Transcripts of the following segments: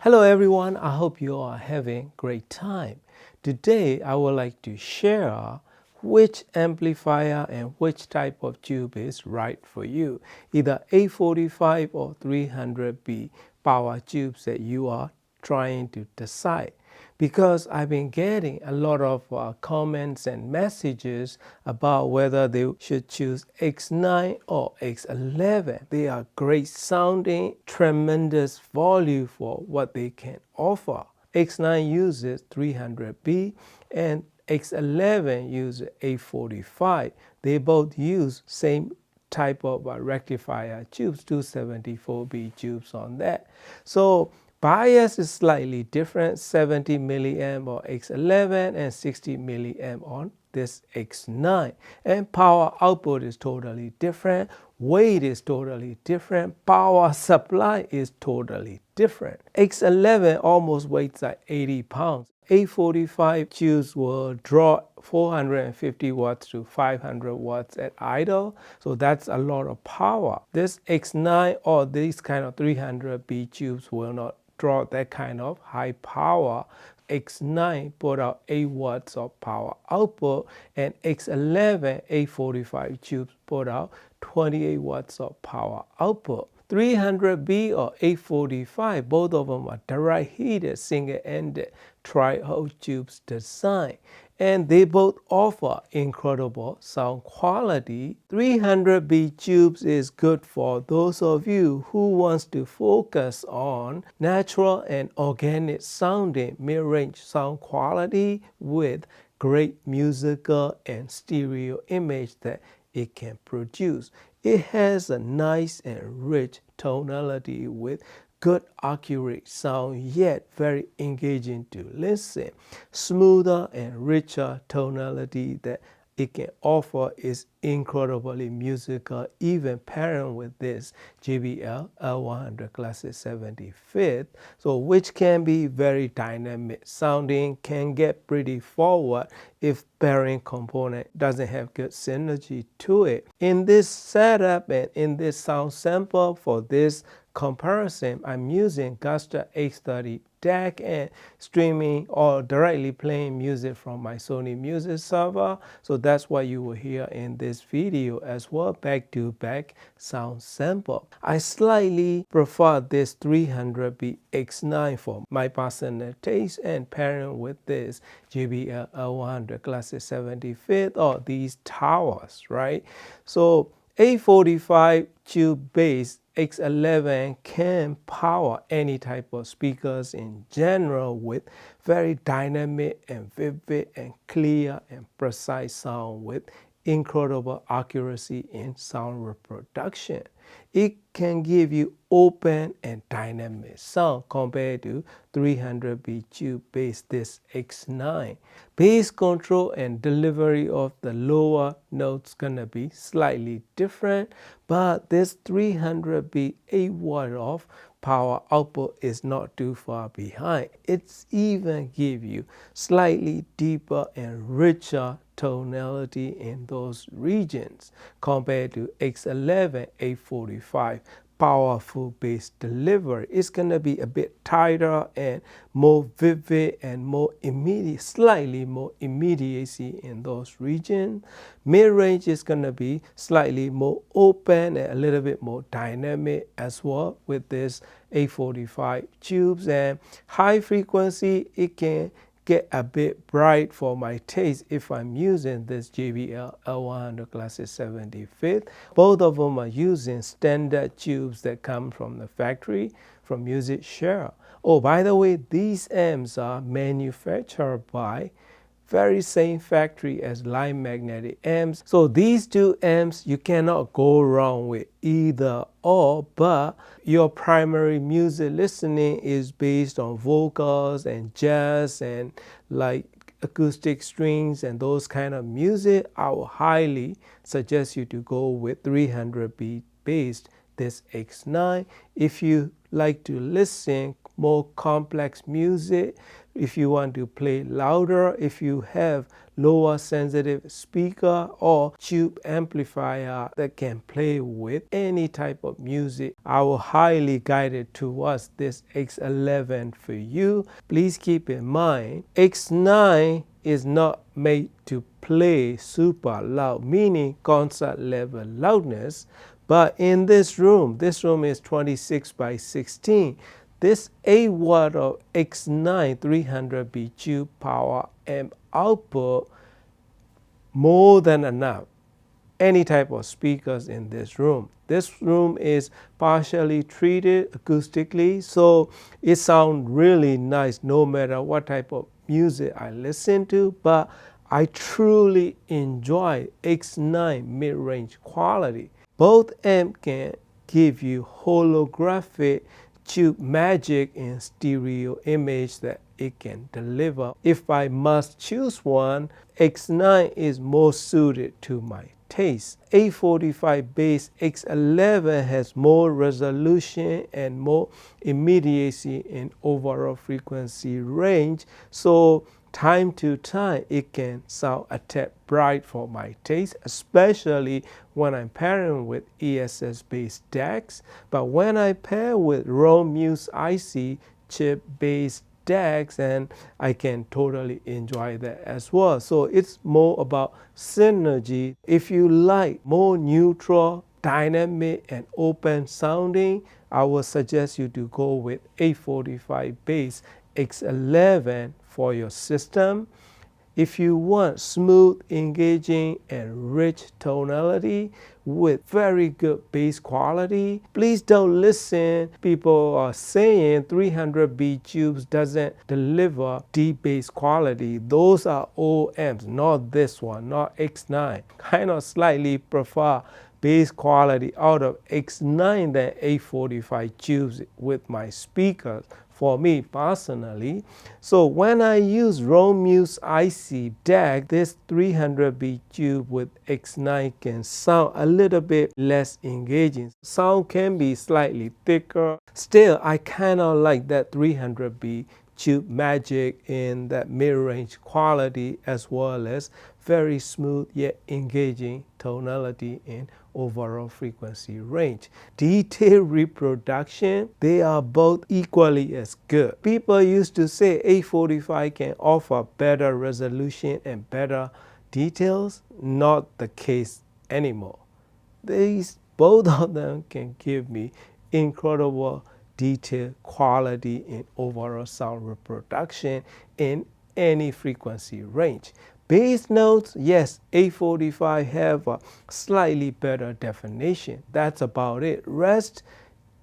Hello everyone, I hope you are having a great time. Today I would like to share which amplifier and which type of tube is right for you, either 845 or 300B power tubes that you are trying to decide. Because I've been getting a lot of comments and messages about whether they should choose X9 or X11. They are great sounding, tremendous volume for what they can offer. X9 uses 300B and X11 uses 845. They both use same type of rectifier tubes, 274B tubes on that. So bias is slightly different, 70 milliamp on X11 and 60 milliamp on this X9. And power output is totally different, weight is totally different, power supply is totally different. X11 almost weighs like 80 pounds. 845 tubes will draw 450 watts to 500 watts at idle, so that's a lot of power. This X9 or these kind of 300B tubes will not draw that kind of high power. X9 put out 8 watts of power output, and X11 845 tubes put out 28 watts of power output. 300B or 845, both of them are direct heated single-ended tri-hole tubes design, and they both offer incredible sound quality. 300B tubes is good for those of you who wants to focus on natural and organic sounding mid-range sound quality with great musical and stereo image that it can produce. It has a nice and rich tonality with good accurate sound, yet very engaging to listen. Smoother and richer tonality that it can offer is incredibly musical, even pairing with this JBL L100 Classic 75th, so which can be very dynamic sounding, can get pretty forward if pairing component doesn't have good synergy to it. In this setup and in this sound sample for this comparison, I'm using Guster H30 DAC and streaming or directly playing music from my Sony Music server. So that's what you will hear in this video as well, back-to-back sound sample. I slightly prefer this 300B X9 for my personal taste, and pairing with this JBL L100 Classic 75th or these towers, right? So 845 tube bass X11 can power any type of speakers in general with very dynamic and vivid and clear and precise sound with incredible accuracy in sound reproduction. It can give you open and dynamic sound compared to 300B tube bass this X9. Bass control and delivery of the lower notes gonna be slightly different, but this 300B 8 watt of power output is not too far behind. It's even give you slightly deeper and richer tonality in those regions compared to X11 845 powerful bass delivery. It's gonna be a bit tighter and more vivid and more immediate, slightly more immediacy in those regions. Mid-range is gonna be slightly more open and a little bit more dynamic as well with this 845 tubes. And high frequency, it can get a bit bright for my taste if I'm using this JBL L100 Classic 75th. Both of them are using standard tubes that come from the factory from Muzishare. Oh, by the way, these amps are manufactured by very same factory as Line Magnetic amps. So these two amps you cannot go wrong with either or, but your primary music listening is based on vocals and jazz and like acoustic strings and those kind of music, I will highly suggest you to go with 300B based this X9. If you like to listen more complex music, if you want to play louder, if you have lower sensitive speaker or tube amplifier that can play with any type of music, I will highly guide it towards this X11 for you. Please keep in mind, X9 is not made to play super loud, meaning concert level loudness. But in this room is 26 by 16. This 8 watt of X9 300B tube power amp output more than enough any type of speakers in this room. This room is partially treated acoustically, so it sounds really nice no matter what type of music I listen to, but I truly enjoy X9 mid-range quality. Both amps can give you holographic tube magic in stereo image that it can deliver. If I must choose one, X9 is more suited to my taste. 845 bass X11 has more resolution and more immediacy in overall frequency range, so time to time it can sound a tad bright for my taste, especially when I'm pairing with ESS based DACs. But when I pair with raw Muse IC chip based DACs, and I can totally enjoy that as well. So it's more about synergy. If you like more neutral, dynamic and open sounding, I would suggest you to go with 845 bass X11 for your system. If you want smooth, engaging, and rich tonality with very good bass quality, please don't listen. People are saying 300B tubes doesn't deliver deep bass quality. Those are old amps, not this one, not X9. Kind of slightly prefer bass quality out of X9 than 845 tubes with my speakers, for me personally. So when I use raw Muse IC DAC, this 300B tube with X9 can sound a little bit less engaging. Sound can be slightly thicker. Still, I kind of like that 300B tube magic in that mid-range quality, as well as very smooth yet engaging tonality in overall frequency range. Detailed reproduction, they are both equally as good. People used to say 845 can offer better resolution and better details. Not the case anymore. Both of them can give me incredible detail quality in overall sound reproduction in any frequency range. Bass notes, yes, 845 have a slightly better definition. That's about it. Rest,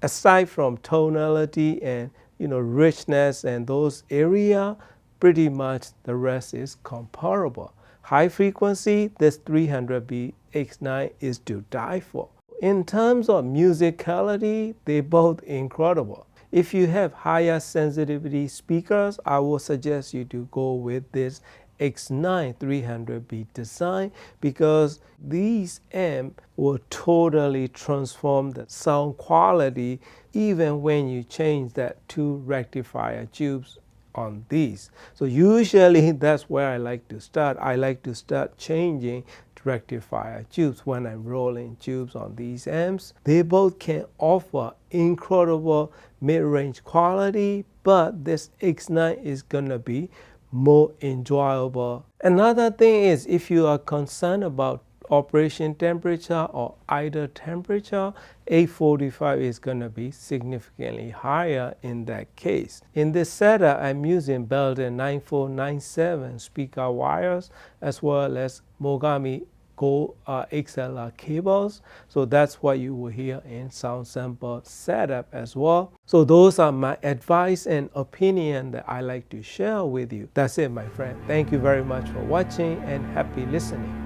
aside from tonality and richness and those area, pretty much the rest is comparable. High frequency, this 300B X9 is to die for. In terms of musicality, they're both incredible. If you have higher sensitivity speakers, I will suggest you to go with this X9 300B design, because these amps will totally transform the sound quality even when you change that 2 rectifier tubes on these. So usually that's where I like to start. I like to start changing rectifier tubes when I'm rolling tubes on these amps. They both can offer incredible mid-range quality, but this X9 is gonna be more enjoyable. Another thing is, if you are concerned about operation temperature or idle temperature, 845 is going to be significantly higher in that case. In this setup, I'm using Belden 9497 speaker wires, as well as Mogami Go XLR cables. So that's what you will hear in Sound Sample setup as well. So those are my advice and opinion that I like to share with you. That's it, my friend. Thank you very much for watching and happy listening.